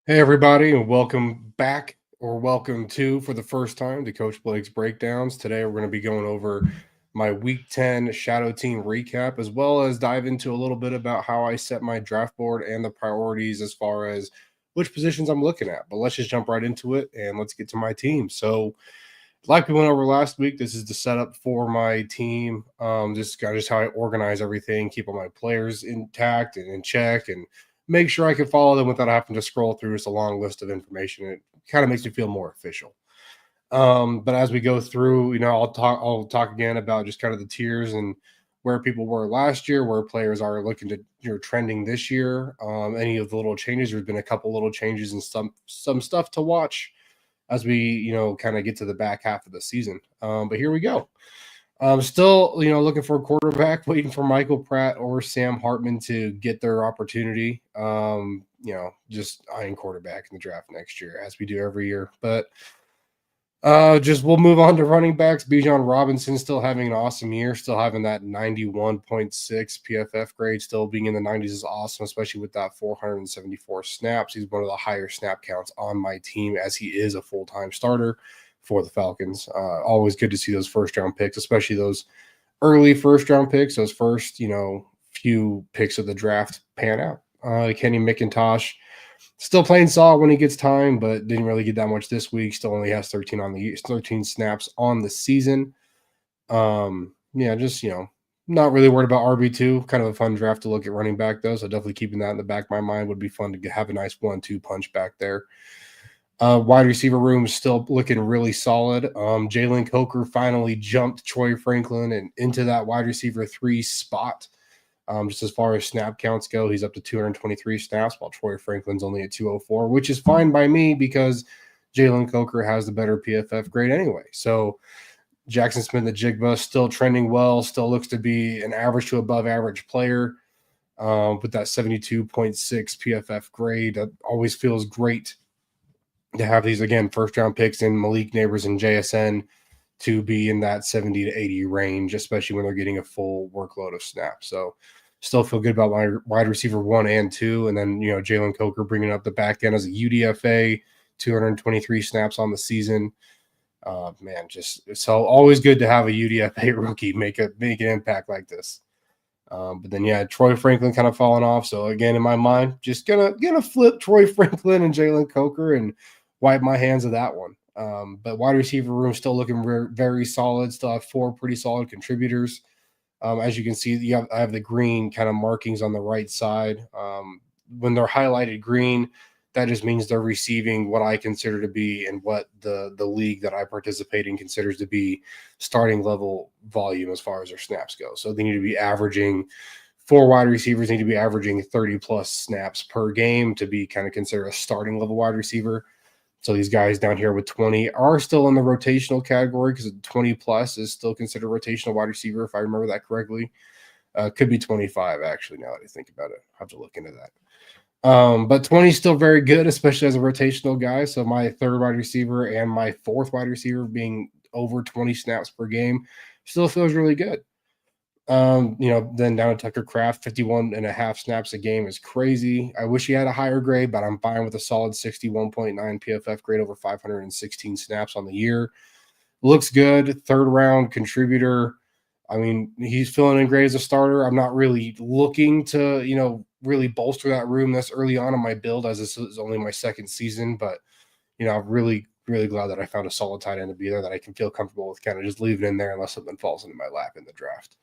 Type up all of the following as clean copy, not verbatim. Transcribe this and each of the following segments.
Hey, everybody, and welcome back or welcome to, for the first time, to Coach Blake's Breakdowns. Today, we're going to be going over my Week 10 Shadow Team recap, as well as dive into a little bit about how I set my draft board and the priorities as far as which positions I'm looking at. But let's just jump right into it and let's get to my team. So, like we went over last week, this is the setup for my team. Just how I organize everything, keep all my players intact and in check, and make sure I can follow them without having to scroll through just a long list of information. It kind of makes me feel more official. But as we go through, I'll talk again about just kind of the tiers and where people were last year, where players are looking to trending this year. Any of the little changes. There's been a couple little changes and some stuff to watch as we kind of get to the back half of the season. But here we go. Still, looking for a quarterback, waiting for Michael Pratt or Sam Hartman to get their opportunity. Just eyeing quarterback in the draft next year, as we do every year. But just we'll move on to running backs. Bijan Robinson still having an awesome year, still having that 91.6 PFF grade, still being in the 90s is awesome, especially with that 474 snaps. He's one of the higher snap counts on my team, as he is a full-time starter for the Falcons. Always good to see those first-round picks, especially those early first-round picks, those first, few picks of the draft pan out. Kenny McIntosh, still playing solid when he gets time, but didn't really get that much this week. Still only has 13 snaps on the season. Just not really worried about RB2. Kind of a fun draft to look at running back though, so definitely keeping that in the back of my mind. Would be fun to have a nice 1-2 punch back there. Wide receiver room is still looking really solid. Jalen Coker finally jumped Troy Franklin and into that wide receiver 3 spot. Just as far as snap counts go, he's up to 223 snaps, while Troy Franklin's only at 204, which is fine by me because Jalen Coker has the better PFF grade anyway. So Jackson Smith-Njigba still trending well, still looks to be an average to above average player with that 72.6 PFF grade. That always feels great to have these, again, first round picks in Malik Neighbors and JSN to be in that 70 to 80 range, especially when they're getting a full workload of snaps. So still feel good about my wide receiver 1 and 2. And then, Jalen Coker bringing up the back end as a UDFA, 223 snaps on the season. So always good to have a UDFA rookie make an impact like this. But then, Troy Franklin kind of falling off. So again, in my mind, just gonna flip Troy Franklin and Jalen Coker and wipe my hands of that one. But wide receiver room still looking very solid. Still have 4 pretty solid contributors. As you can see, I have the green kind of markings on the right side. When they're highlighted green, that just means they're receiving what I consider to be, and what the league that I participate in considers to be, starting level volume as far as their snaps go. So they need to be averaging, 4 wide receivers need to be averaging 30 plus snaps per game to be kind of considered a starting level wide receiver. So these guys down here with 20 are still in the rotational category, because 20 plus is still considered rotational wide receiver, if I remember that correctly. Could be 25, actually, now that I think about it. I'll have to look into that. But 20 is still very good, especially as a rotational guy. So my 3rd wide receiver and my 4th wide receiver being over 20 snaps per game still feels really good. Then down to Tucker Kraft, 51.5 snaps a game is crazy. I wish he had a higher grade, but I'm fine with a solid 61.9 PFF grade over 516 snaps on the year. Looks good. 3rd round contributor. I mean, he's filling in great as a starter. I'm not really looking to, really bolster that room this early on in my build, as this is only my 2nd season. But, I'm really, really glad that I found a solid tight end to be there that I can feel comfortable with kind of just leaving in there unless something falls into my lap in the draft.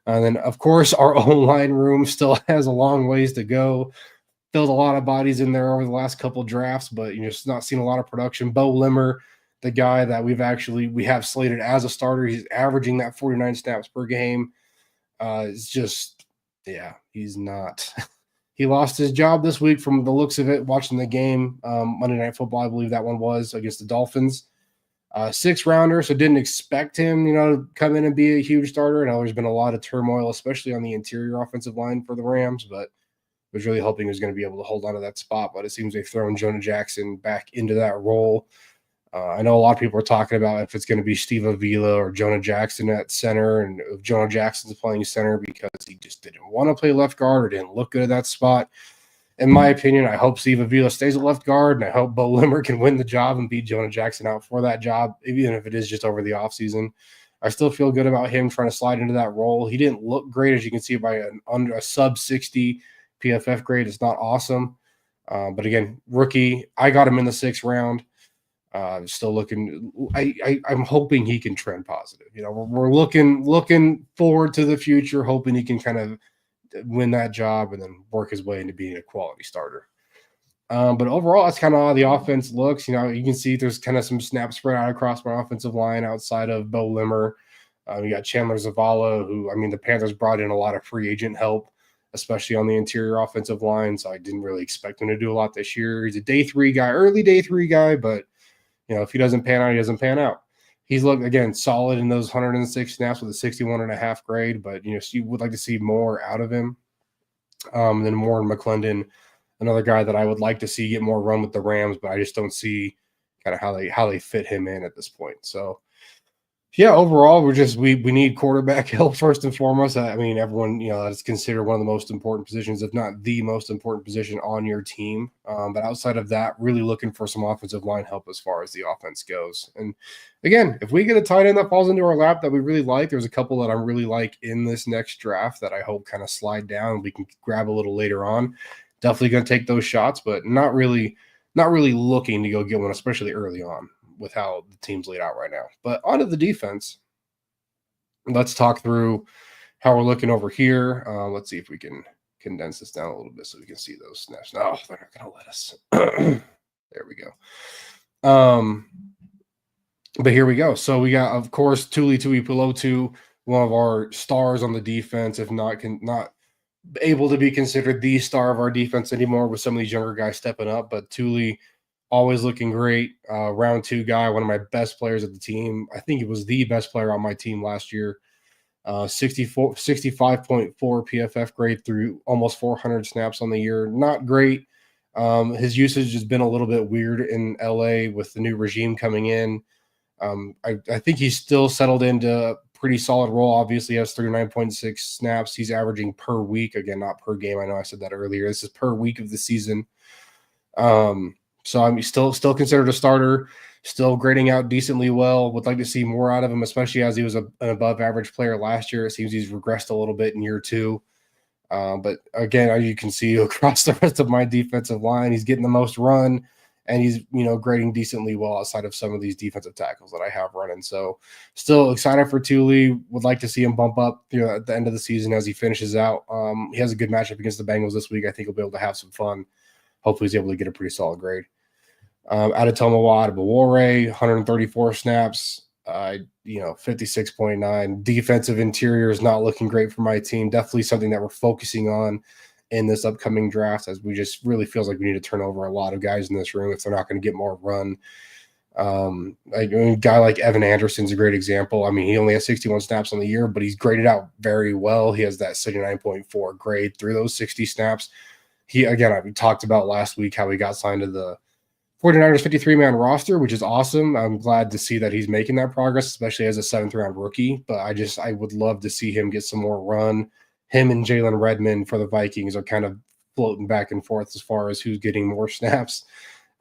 And then, of course, our O-line room still has a long ways to go. Filled a lot of bodies in there over the last couple drafts, but just not seeing a lot of production. Bo Limmer, the guy that we have slated as a starter, he's averaging that 49 snaps per game. It's just, he's not. He lost his job this week from the looks of it, watching the game, Monday Night Football, I believe that one was, against the Dolphins. 6th rounder, so didn't expect him, to come in and be a huge starter. I know there's been a lot of turmoil, especially on the interior offensive line for the Rams, but was really hoping he was going to be able to hold on to that spot. But it seems they've thrown Jonah Jackson back into that role. I know a lot of people are talking about if it's going to be Steve Avila or Jonah Jackson at center, and if Jonah Jackson's playing center because he just didn't want to play left guard or didn't look good at that spot. in my opinion, I hope Steve Avila stays at left guard, and I hope Bo Limmer can win the job and beat Jonah Jackson out for that job, even if it is just over the offseason. I still feel good about him trying to slide into that role. He didn't look great, as you can see, by a sub 60 PFF grade. It's not awesome. But again, rookie, I got him in the 6th round. Still looking. I'm hoping he can trend positive. We're looking forward to the future, hoping he can kind of win that job and then work his way into being a quality starter. But overall, that's kind of how the offense looks. You can see there's kind of some snaps spread out across my offensive line outside of Bo Limmer. We got Chandler Zavala, who, the Panthers brought in a lot of free agent help, especially on the interior offensive line. So I didn't really expect him to do a lot this year. He's a early day three guy, but if he doesn't pan out, he doesn't pan out. He's looked, again, solid in those 106 snaps with a 61.5 grade, but, you would like to see more out of him. Then Warren McClendon, another guy that I would like to see get more run with the Rams, but I just don't see kind of how they fit him in at this point. So, yeah, overall, we need quarterback help first and foremost. Everyone, that's considered one of the most important positions, if not the most important position on your team. But outside of that, really looking for some offensive line help as far as the offense goes. And again, if we get a tight end that falls into our lap that we really like, there's a couple that I really like in this next draft that I hope kind of slide down and we can grab a little later on. Definitely going to take those shots, but not really looking to go get one, especially early on with how the team's laid out right now. But onto the defense. Let's talk through how we're looking over here. Let's see if we can condense this down a little bit so we can see those snaps. No, they're not going to let us. There we go. But here we go. So we got, of course, Tuli Tuipulotu, one of our stars on the defense, if not able to be considered the star of our defense anymore with some of these younger guys stepping up. But Tuli, always looking great. Round 2 guy, one of my best players at the team. I think he was the best player on my team last year. 65.4 PFF grade through almost 400 snaps on the year. Not great. His usage has been a little bit weird in LA with the new regime coming in. I think he's still settled into a pretty solid role. Obviously, he has 39.6 snaps. He's averaging per week. Again, not per game. I know I said that earlier. This is per week of the season. So I'm still considered a starter, still grading out decently well. Would like to see more out of him, especially as he was an above average player last year. It seems he's regressed a little bit in year 2. But again, as you can see across the rest of my defensive line, he's getting the most run, and he's grading decently well outside of some of these defensive tackles that I have running. So still excited for Tuli. Would like to see him bump up at the end of the season as he finishes out. He has a good matchup against the Bengals this week. I think he'll be able to have some fun. Hopefully he's able to get a pretty solid grade. Adetomiwa Adebawore, 134 snaps, 56.9. Defensive interior is not looking great for my team. Definitely something that we're focusing on in this upcoming draft, as we just really feels like we need to turn over a lot of guys in this room if they're not going to get more run. A guy like Evan Anderson's a great example. He only has 61 snaps on the year, but he's graded out very well. He has that 79.4 grade through those 60 snaps. We talked about last week how he got signed to the 49ers 53-man roster, which is awesome. I'm glad to see that he's making that progress, especially as a 7th-round rookie. But I would love to see him get some more run. Him and Jalen Redmond for the Vikings are kind of floating back and forth as far as who's getting more snaps.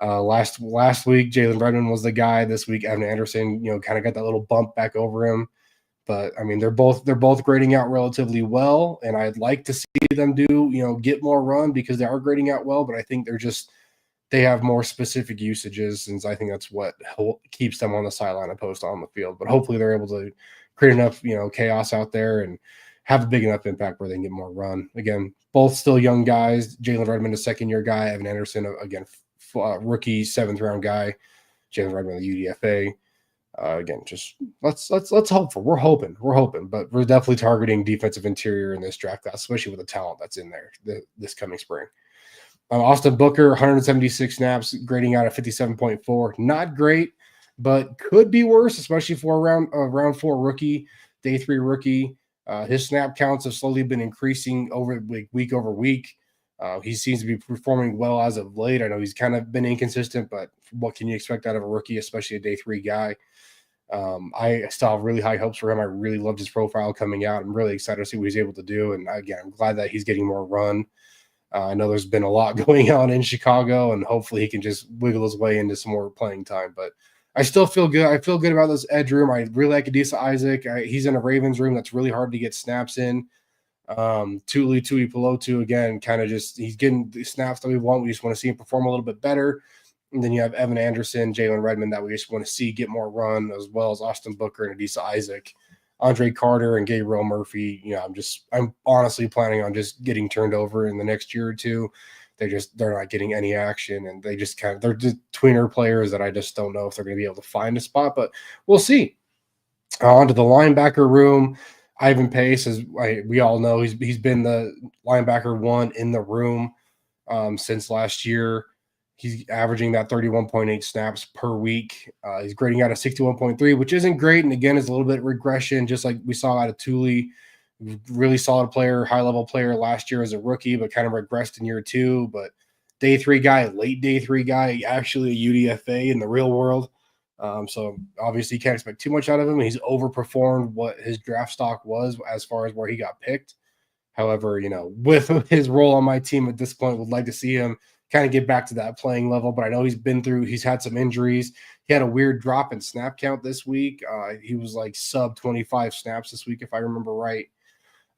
Last week, Jalen Redmond was the guy. This week, Evan Anderson, kind of got that little bump back over him. But they're both grading out relatively well, and I'd like to see them get more run because they are grading out well. But I think they have more specific usages, and I think that's what keeps them on the sideline opposed to on the field. But hopefully they're able to create enough chaos out there and have a big enough impact where they can get more run. Again, both still young guys. Jalen Redmond, a 2nd-year guy. Evan Anderson, again, rookie 7th-round guy. Jalen Redmond, the UDFA. Again, just let's hope for. We're hoping, but we're definitely targeting defensive interior in this draft class, especially with the talent that's in there this coming spring. Austin Booker, 176 snaps, grading out at 57.4. Not great, but could be worse, especially for a round 4 rookie, day 3 rookie. His snap counts have slowly been increasing week over week. He seems to be performing well as of late. I know he's kind of been inconsistent, but what can you expect out of a rookie, especially a day 3 guy? I still have really high hopes for him. I really loved his profile coming out. I'm really excited to see what he's able to do. And again, I'm glad that he's getting more run. I know there's been a lot going on in Chicago, and hopefully he can just wiggle his way into some more playing time. But I still feel good. I feel good about this edge room. I really like Adisa Isaac. He's in a Ravens room that's really hard to get snaps in. Tuli Pelotu again, kind of just he's getting the snaps that we want. We just want to see him perform a little bit better. And then you have Evan Anderson, Jalen Redmond that we just want to see get more run, as well as Austin Booker and Adisa Isaac, Andre Carter and Gabriel Murphy. I'm honestly planning on just getting turned over in the next year or two. They're not getting any action, and they're just tweener players that I just don't know if they're going to be able to find a spot, but we'll see. Onto the linebacker room. Ivan Pace, as we all know, he's been the linebacker one in the room since last year. He's averaging that 31.8 snaps per week. He's grading out a 61.3, which isn't great. And again, is a little bit regression, just like we saw out of Tuli. Really solid player, high-level player last year as a rookie, but kind of regressed in year two. But day three guy, late day three guy, actually a UDFA in the real world. So obviously you can't expect too much out of him. He's overperformed what his draft stock was as far as where he got picked. However, with his role on my team at this point, would like to see him kind of get back to that playing level. But I know he's had some injuries. He had a weird drop in snap count this week. He was like sub 25 snaps this week, if I remember right,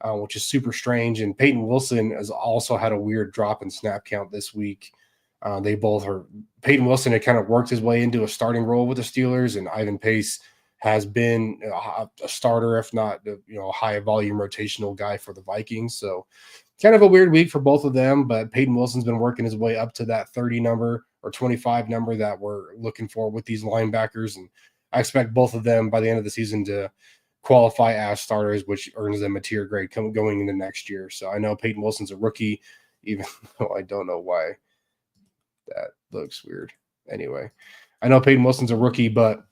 which is super strange. And Peyton Wilson has also had a weird drop in snap count this week. They both are. Peyton Wilson had kind of worked his way into a starting role with the Steelers, and Ivan Pace has been a starter, if not a high volume rotational guy for the Vikings. So kind of a weird week for both of them, but Peyton Wilson's been working his way up to that 30 number or 25 number that we're looking for with these linebackers. And I expect both of them by the end of the season to qualify as starters, which earns them a tier grade going into next year. So I know Peyton Wilson's a rookie, even though I don't know why that looks weird. Anyway, I know Peyton Wilson's a rookie, but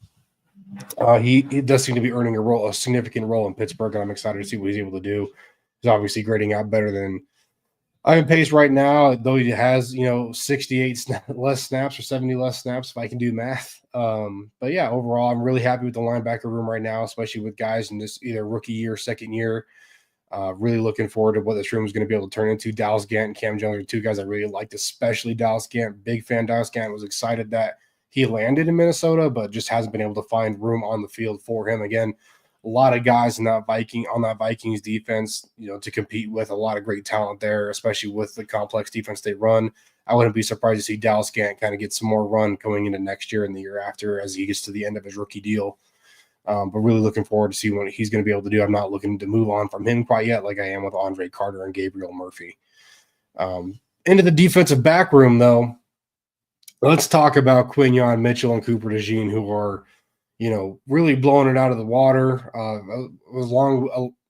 he does seem to be earning a significant role in Pittsburgh, and I'm excited to see what he's able to do. He's obviously grading out better than Ivan Pace right now, though he has 68 less snaps or 70 less snaps if I can do math. But yeah, overall, I'm really happy with the linebacker room right now, especially with guys in this either rookie year, second year. Really looking forward to what this room is going to be able to turn into. Dallas Gant and Cam Jones are two guys I really liked, especially Dallas Gant. Big fan. Dallas Gant was excited that he landed in Minnesota, but just hasn't been able to find room on the field for him. Again, a lot of guys on that Vikings defense, to compete with. A lot of great talent there, especially with the complex defense they run. I wouldn't be surprised to see Dallas Gant kind of get some more run going into next year and the year after as he gets to the end of his rookie deal. But really looking forward to see what he's going to be able to do. I'm not looking to move on from him quite yet, like I am with Andre Carter and Gabriel Murphy. Into the defensive back room, though, let's talk about Quinyon Mitchell and Cooper DeJean, who are, really blowing it out of the water,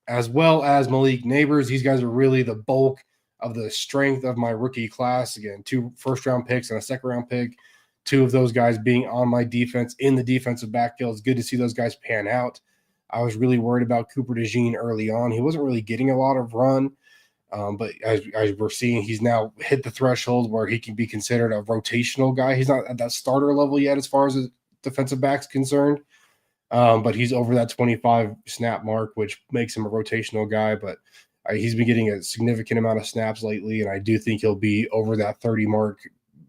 as well as Malik Neighbors. These guys are really the bulk of the strength of my rookie class. Again, 2 first-round picks and a second-round pick. 2 of those guys being on my defense in the defensive backfield. It's good to see those guys pan out. I was really worried about Cooper DeJean early on. He wasn't really getting a lot of run, but as we're seeing, he's now hit the threshold where he can be considered a rotational guy. He's not at that starter level yet as far as the defensive back's concerned, but he's over that 25 snap mark, which makes him a rotational guy. But he's been getting a significant amount of snaps lately, and I do think he'll be over that 30 mark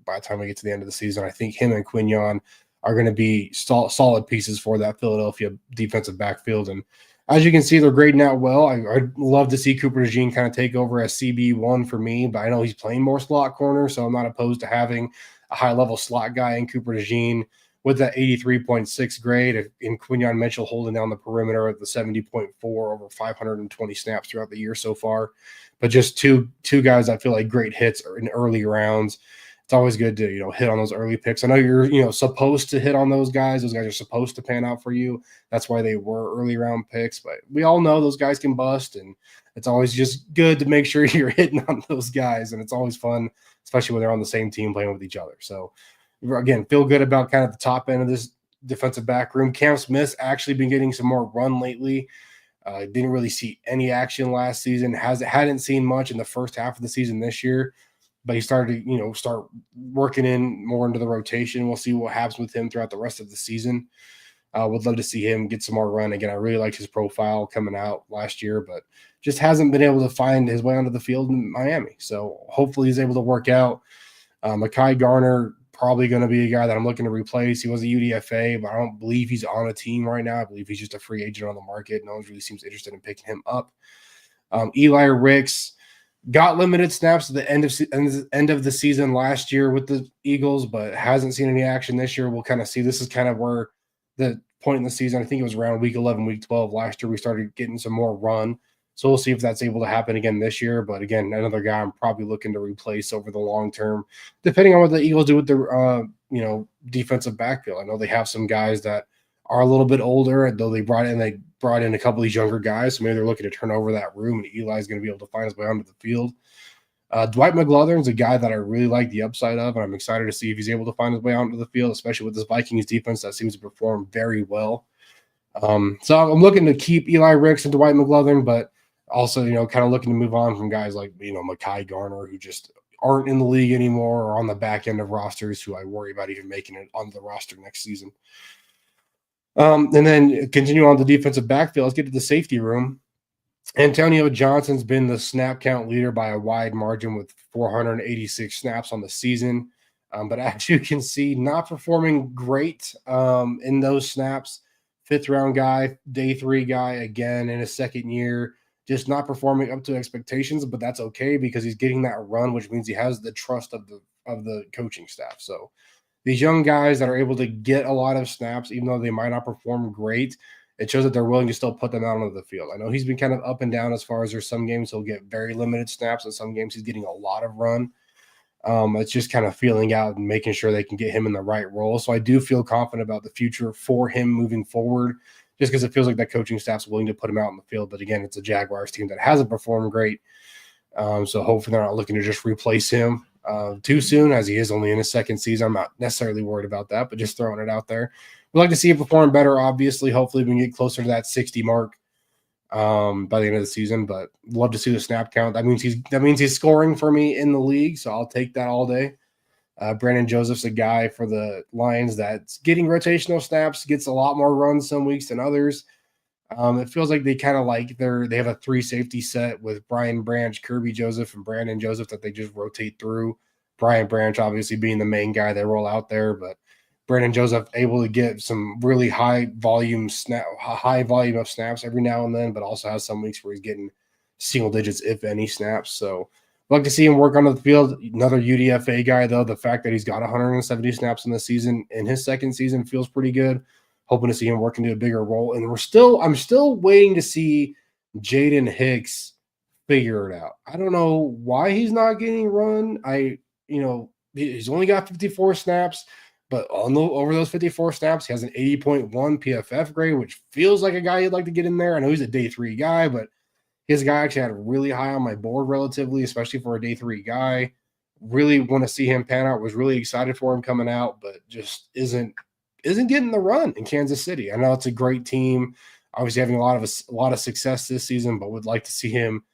by the time we get to the end of the season. I think him and Quinyon are going to be solid pieces for that Philadelphia defensive backfield. And as you can see, they're grading out well. I'd love to see Cooper DeJean kind of take over as CB1 for me, but I know he's playing more slot corner, so I'm not opposed to having a high-level slot guy in Cooper DeJean with that 83.6 grade, and Quinyon Mitchell holding down the perimeter at the 70.4 over 520 snaps throughout the year so far. But just two guys I feel like great hits in early rounds. It's always good to, hit on those early picks. I know you're, supposed to hit on those guys. Those guys are supposed to pan out for you. That's why they were early round picks. But we all know those guys can bust, and it's always just good to make sure you're hitting on those guys. And it's always fun, especially when they're on the same team playing with each other. So, again, feel good about kind of the top end of this defensive back room. Cam Smith's actually been getting some more run lately. Didn't really see any action last season. Hadn't seen much in the first half of the season this year. But he started to, start working in more into the rotation. We'll see what happens with him throughout the rest of the season. Would love to see him get some more run. Again, I really liked his profile coming out last year, but just hasn't been able to find his way onto the field in Miami. So hopefully he's able to work out. Mekhi Garner, probably going to be a guy that I'm looking to replace. He was a UDFA, but I don't believe he's on a team right now. I believe he's just a free agent on the market. No one really seems interested in picking him up. Eli Ricks got limited snaps at the end of the season last year with the Eagles, but hasn't seen any action this year. We'll kind of see. This is kind of where the point in the season, I think it was around week 11, week 12 last year, we started getting some more run. So we'll see if that's able to happen again this year. But again, another guy I'm probably looking to replace over the long term, depending on what the Eagles do with their defensive backfield. I know they have some guys that are a little bit older, though they brought in a couple of these younger guys. So maybe they're looking to turn over that room, and Eli's going to be able to find his way onto the field. Dwight McGlothern's a guy that I really like the upside of, and I'm excited to see if he's able to find his way onto the field, especially with this Vikings defense that seems to perform very well. So I'm looking to keep Eli Ricks and Dwight McGlothern, but also, kind of looking to move on from guys like, Mekhi Garner, who just aren't in the league anymore or on the back end of rosters, who I worry about even making it onto the roster next season. And then continue on the defensive backfield. Let's get to the safety room. Antonio Johnson's been the snap count leader by a wide margin with 486 snaps on the season. But as you can see, not performing great in those snaps. 5th round guy, day 3 guy, again in his second year, just not performing up to expectations, but that's okay because he's getting that run, which means he has the trust of the coaching staff. So these young guys that are able to get a lot of snaps, even though they might not perform great, it shows that they're willing to still put them out onto the field. I know he's been kind of up and down as far as there's some games he'll get very limited snaps, and some games he's getting a lot of run. It's just kind of feeling out and making sure they can get him in the right role. So I do feel confident about the future for him moving forward, just because it feels like that coaching staff's willing to put him out in the field. But again, it's a Jaguars team that hasn't performed great. So hopefully they're not looking to just replace him too soon, as he is only in his second season. I'm not necessarily worried about that, but just throwing it out there. We'd like to see him perform better, obviously. Hopefully we can get closer to that 60 mark by the end of the season, but love to see the snap count. That means he's scoring for me in the league, so I'll take that all day. Brandon Joseph's a guy for the Lions that's getting rotational snaps, gets a lot more runs some weeks than others. It feels like they kind of they have a 3 safety set with Brian Branch, Kirby Joseph, and Brandon Joseph that they just rotate through. Brian Branch obviously being the main guy they roll out there, but Brandon Joseph able to get some really high volume of snaps every now and then, but also has some weeks where he's getting single digits, if any, snaps. So I'd like to see him work onto the field. Another UDFA guy, though. The fact that he's got 170 snaps in the season in his second season feels pretty good. Hoping to see him work into a bigger role. And I'm still waiting to see Jaden Hicks figure it out. I don't know why he's not getting run. He's only got 54 snaps, but over those 54 snaps, he has an 80.1 PFF grade, which feels like a guy you'd like to get in there. I know he's a day 3 guy, but his guy actually had really high on my board relatively, especially for a day 3 guy. Really want to see him pan out. Was really excited for him coming out, but just isn't getting the run in Kansas City. I know it's a great team, obviously having a lot of success this season, but would like to see him,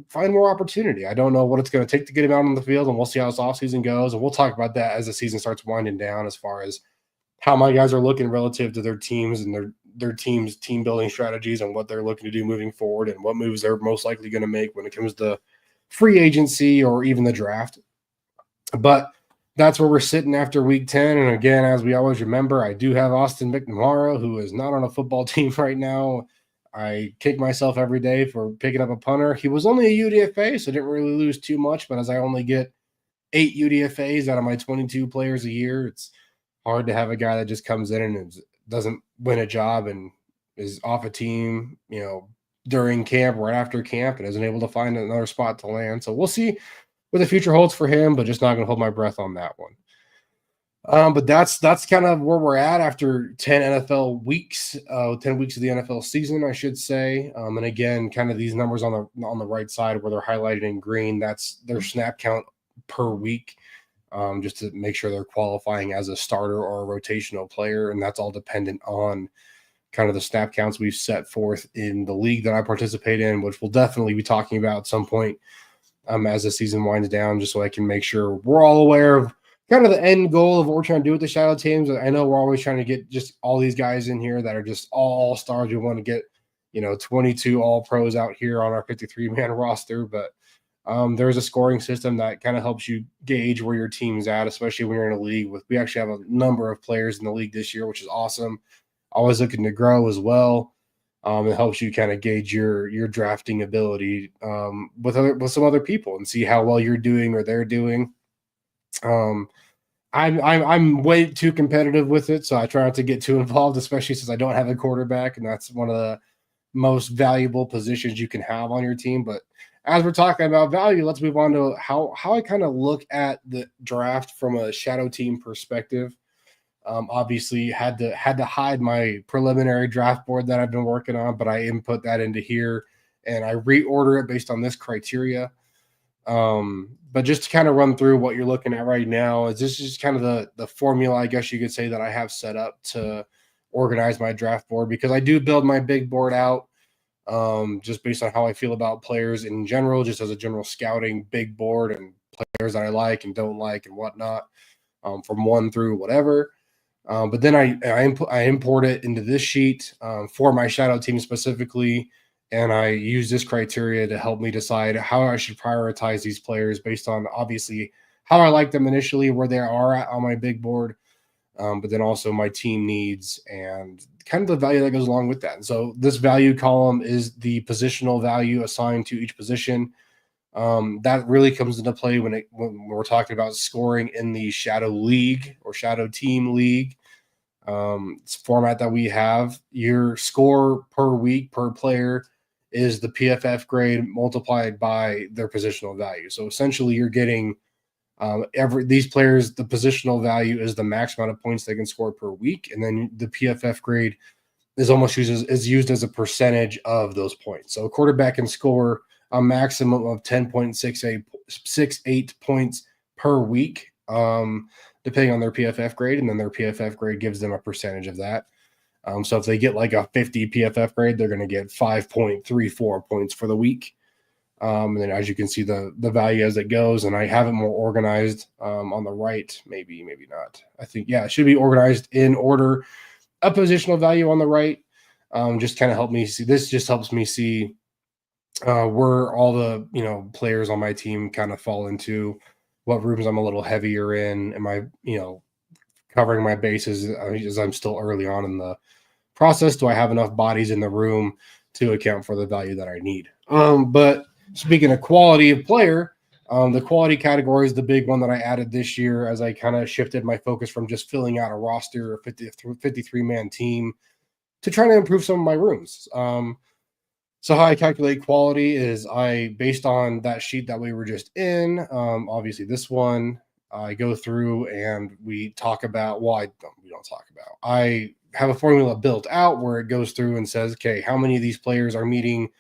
find more opportunity. I don't know what it's going to take to get him out on the field, and we'll see how this offseason goes. And we'll talk about that as the season starts winding down, as far as how my guys are looking relative to their teams and their team's team building strategies and what they're looking to do moving forward and what moves they're most likely going to make when it comes to free agency or even the draft. But that's where we're sitting after week 10. And again, as we always remember, I do have Austin McNamara, who is not on a football team right now. I kick myself every day for picking up a punter. He was only a UDFA, so didn't really lose too much. But as I only get 8 UDFAs out of my 22 players a year, it's hard to have a guy that just comes in and doesn't win a job and is off a team, during camp, right after camp, and isn't able to find another spot to land. So we'll see what the future holds for him, but just not going to hold my breath on that one. But that's kind of where we're at after 10 NFL weeks, 10 weeks of the NFL season, I should say. And again, kind of these numbers on the right side where they're highlighted in green, that's their snap count per week, just to make sure they're qualifying as a starter or a rotational player. And that's all dependent on kind of the snap counts we've set forth in the league that I participate in, which we'll definitely be talking about at some point as the season winds down, just so I can make sure we're all aware of kind of the end goal of what we're trying to do with the shadow teams. I know we're always trying to get just all these guys in here that are just all stars. We want to get 22 all pros out here on our 53-man roster, but there's a scoring system that kind of helps you gauge where your team's at, especially when you're in a league we actually have a number of players in the league this year, which is awesome. Always looking to grow as well. It helps you kind of gauge your drafting ability with some other people and see how well you're doing or they're doing. I'm way too competitive with it, so I try not to get too involved, especially since I don't have a quarterback, and that's one of the most valuable positions you can have on your team. But as we're talking about value, let's move on to how I kind of look at the draft from a shadow team perspective. Obviously, had to hide my preliminary draft board that I've been working on, but I input that into here and I reorder it based on this criteria. But just to kind of run through what you're looking at right now, is this just kind of the formula, I guess you could say, that I have set up to organize my draft board, because I do build my big board out just based on how I feel about players in general, just as a general scouting big board and players that I like and don't like and whatnot, from 1 through whatever. But then I import it into this sheet for my shadow team specifically, and I use this criteria to help me decide how I should prioritize these players based on obviously how I like them initially, where they are at on my big board, but then also my team needs and kind of the value that goes along with that. And so this value column is the positional value assigned to each position. That really comes into play when we're talking about scoring in the shadow league or shadow team league. It's format that we have. Your score per week per player is the PFF grade multiplied by their positional value. So essentially, you're getting these players, the positional value is the max amount of points they can score per week, and then the PFF grade is used as a percentage of those points. So a quarterback can score a maximum of 10.68 points per week, depending on their PFF grade, and then their PFF grade gives them a percentage of that. So if they get like a 50 PFF grade, they're going to get 5.34 points for the week. And then as you can see the value as it goes, and I have it more organized on the right, maybe not. I think, yeah, it should be organized in order. A positional value on the right just kind of help me see. This just helps me see where all the players on my team kind of fall into, what rooms I'm a little heavier in. Am I covering my bases as I'm still early on in the process? Do I have enough bodies in the room to account for the value that I need? But speaking of quality of player, the quality category is the big one that I added this year as I kind of shifted my focus from just filling out a roster, a 53-man team, to trying to improve some of my rooms. So how I calculate quality is based on that sheet that we were just in, obviously this one, I go through and we talk about, we don't talk about. I have a formula built out where it goes through and says, okay, how many of these players are meeting?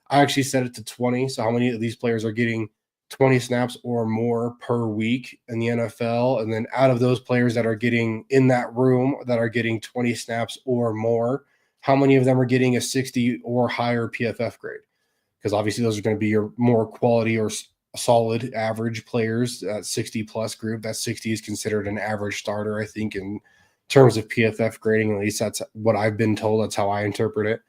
I actually set it to 20. So how many of these players are getting 20 snaps or more per week in the NFL? And then out of those players that are getting in that room that are getting 20 snaps or more, how many of them are getting a 60 or higher PFF grade? Because obviously those are going to be your more quality or solid average players, that 60 plus group. That 60 is considered an average starter, I think, in terms of PFF grading. At least that's what I've been told. That's how I interpret it.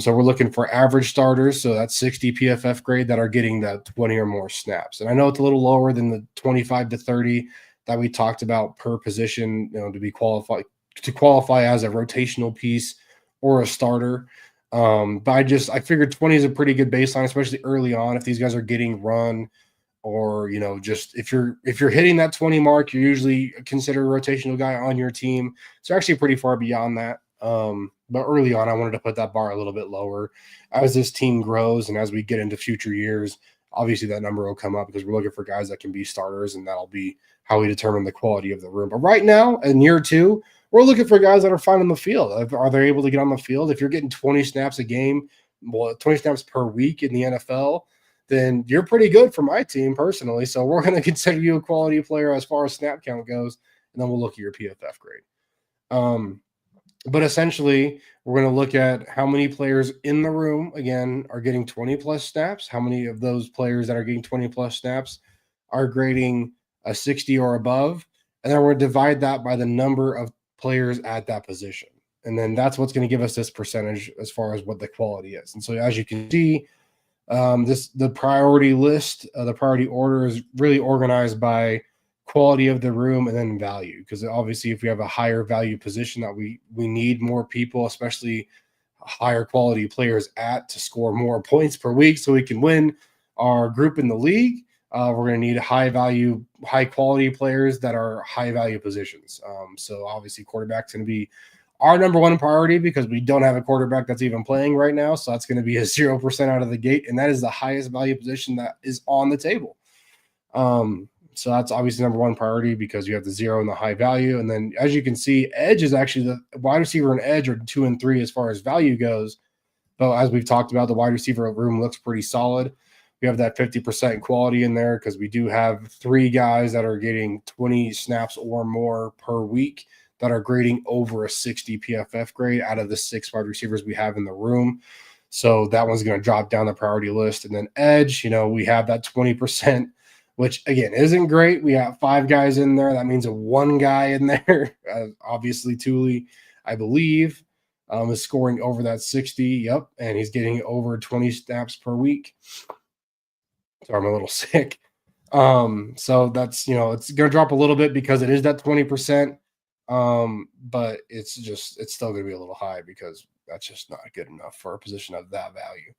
So we're looking for average starters. So that's 60 PFF grade that are getting that 20 or more snaps. And I know it's a little lower than the 25 to 30 that we talked about per position, to qualify as a rotational piece or a starter. But I figured 20 is a pretty good baseline, especially early on. If these guys are getting run, or just if you're hitting that 20 mark, you're usually considered a rotational guy on your team. So actually pretty far beyond that. But early on, I wanted to put that bar a little bit lower. As this team grows and as we get into future years, obviously that number will come up because we're looking for guys that can be starters, and that'll be how we determine the quality of the room. But right now, in year 2, we're looking for guys that are fine on the field. Are they able to get on the field? If you're getting 20 snaps a game, 20 snaps per week in the NFL, then you're pretty good for my team personally. So we're going to consider you a quality player as far as snap count goes, and then we'll look at your PFF grade. But essentially, we're going to look at how many players in the room, again, are getting 20-plus snaps. How many of those players that are getting 20-plus snaps are grading a 60 or above. And then we're going to divide that by the number of players at that position. And then that's what's going to give us this percentage as far as what the quality is. And so as you can see, the priority list, the priority order is really organized by quality of the room and then value. Because obviously, if we have a higher value position that we need more people, especially higher quality players to score more points per week, so we can win our group in the league. We're going to need high value, high quality players that are high value positions. So obviously, quarterback's going to be our number one priority because we don't have a quarterback that's even playing right now. So that's going to be a 0% out of the gate. And that is the highest value position that is on the table. So that's obviously number one priority because you have the 0 and the high value. And then as you can see, edge is actually the wide receiver and edge are 2 and 3 as far as value goes. But as we've talked about, the wide receiver room looks pretty solid. We have that 50% quality in there because we do have 3 guys that are getting 20 snaps or more per week that are grading over a 60 PFF grade out of the 6 wide receivers we have in the room. So that one's going to drop down the priority list. And then edge, we have that 20%, which again isn't great. We have 5 guys in there. That means a 1 guy in there. Obviously, Thule, I believe, is scoring over that 60. Yep. And he's getting over 20 snaps per week. Sorry, I'm a little sick. So that's, it's going to drop a little bit because it is that 20%. But it's still going to be a little high because that's just not good enough for a position of that value.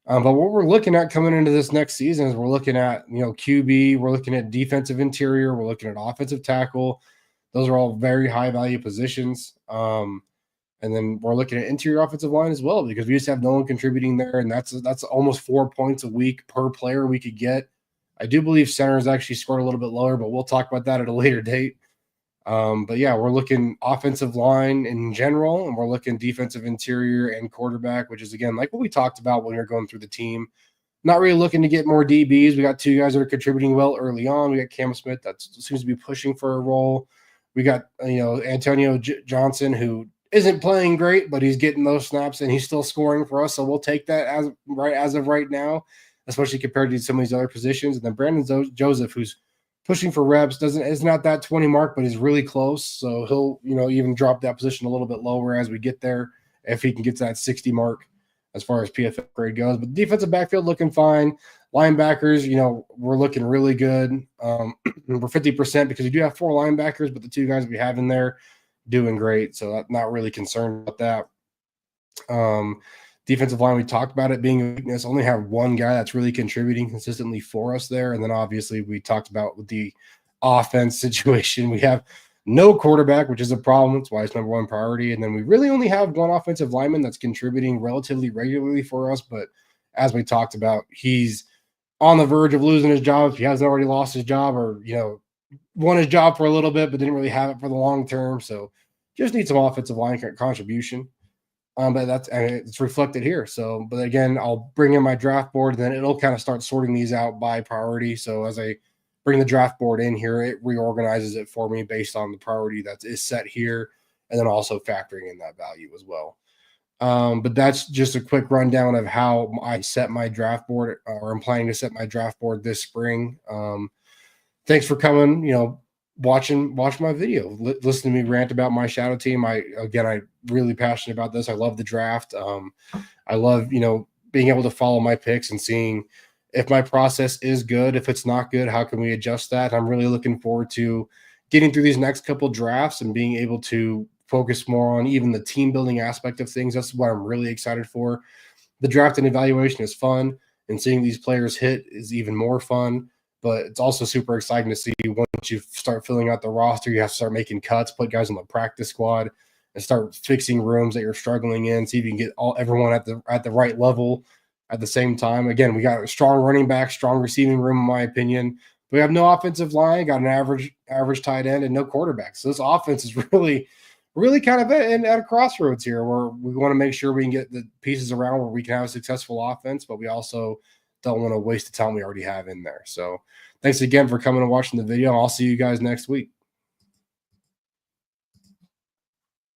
But what we're looking at coming into this next season is we're looking at, QB, we're looking at defensive interior, we're looking at offensive tackle. Those are all very high value positions. And then we're looking at interior offensive line as well because we just have no one contributing there. And that's almost 4 points a week per player we could get. I do believe center is actually scored a little bit lower, but we'll talk about that at a later date. But yeah, we're looking offensive line in general, and we're looking defensive interior and quarterback, which is again like what we talked about when we were going through the team. Not really looking to get more DBs. We got 2 guys that are contributing well early on. We got Cam Smith that seems to be pushing for a role. We got Antonio Johnson, who isn't playing great, but he's getting those snaps and he's still scoring for us. So we'll take that as of right now, especially compared to some of these other positions. And then Brandon Joseph, who's pushing for reps, is not that 20 mark, but he's really close. So he'll, even drop that position a little bit lower as we get there if he can get to that 60 mark as far as PFF grade goes. But defensive backfield looking fine. Linebackers, we're looking really good. We're 50% because we do have 4 linebackers, but the 2 guys we have in there doing great. So I'm not really concerned about that. Defensive line, we talked about it being a weakness. Only have 1 guy that's really contributing consistently for us there. And then obviously we talked about with the offense situation, we have no quarterback, which is a problem. That's why it's number 1 priority. And then we really only have 1 offensive lineman that's contributing relatively regularly for us. But as we talked about, he's on the verge of losing his job if he hasn't already lost his job or, won his job for a little bit, but didn't really have it for the long term. So just need some offensive line contribution. But it's reflected here. So, but again, I'll bring in my draft board, and then it'll kind of start sorting these out by priority. So as I bring the draft board in here, it reorganizes it for me based on the priority that is set here, and then also factoring in that value as well. But that's just a quick rundown of how I set my draft board, or I'm planning to set my draft board this spring. Thanks for coming, watching my video, listen to me rant about my shadow team. I'm really passionate about this. I love the draft. I love, being able to follow my picks and seeing if my process is good. If it's not good, how can we adjust that? I'm really looking forward to getting through these next couple drafts and being able to focus more on even the team building aspect of things. That's what I'm really excited for. The draft and evaluation is fun, and seeing these players hit is even more fun. But it's also super exciting to see once you start filling out the roster, you have to start making cuts, put guys on the practice squad, and start fixing rooms that you're struggling in. See if you can get everyone at the right level at the same time. Again, we got a strong running back, strong receiving room, in my opinion. We have no offensive line, got an average tight end, and no quarterback. So this offense is really, really kind of at a crossroads here, where we want to make sure we can get the pieces around where we can have a successful offense, but we also don't want to waste the time we already have in there. So thanks again for coming and watching the video. I'll see you guys next week.